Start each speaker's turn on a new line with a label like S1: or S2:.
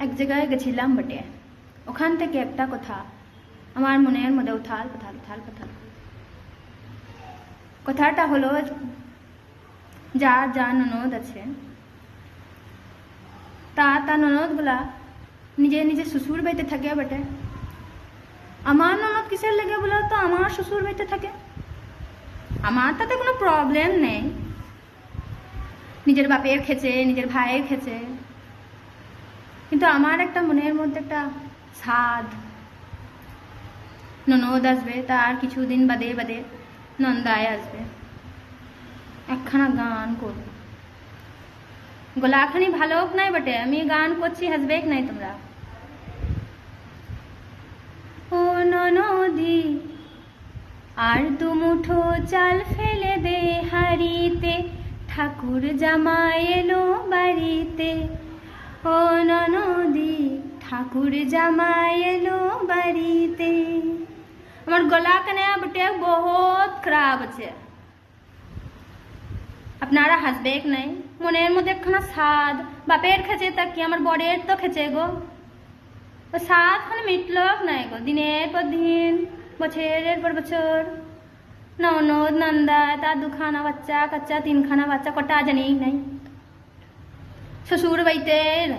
S1: এক জায়গায় গেছিলাম বটে, ওখান থেকে একটা কথা আমার মনের মধ্যে উথাল পাথাল উথাল পাথাল। কথাটা হলো, যার যা ননদ আছে তার ননদগুলা নিজে নিজে শ্বশুর বাড়িতে থাকে বটে। আমার ননদ কিসের লেগে বলো তো আমার শ্বশুর বাড়িতে থাকে। আমার তাতে কোনো প্রবলেম নেই, নিজের বাপের খেছে নিজের ভাইয়ের খেছে, কিন্তু আমার একটা মনের মধ্যে একটা সাধ, ননদ আসবে তার কিছুদিন বাদে বাদে নন্দায় আসবে, একখানা গান করব। গলাখানি ভালো হোক নাই বটে, আমি গান করছি, হাসবে নাই তোমরা। ও ননদি আর দু মুঠো চাল ফেলে দে হাড়িতে, ঠাকুর জামাই এলো বাড়িতে। ও ননদি ঠাকুর জামাই এলো বাড়িতে। আমার গলা কানে বটে বহুত খারাপ আছে, আপনারা হাসবে নাই। মনের মধ্যে একখানা সাদ, বাপের খেছে তা কি আমার বরের তো খেছে গো, তো সাদ খানে মিটল নাই গো। দিনের পর দিন বছরের পর বছর ননদ নন্দা তার দুখানা বাচ্চা কাচ্চা তিনখানা বাচ্চা কটা জানি নাই, শ্বশুর বাড়িতে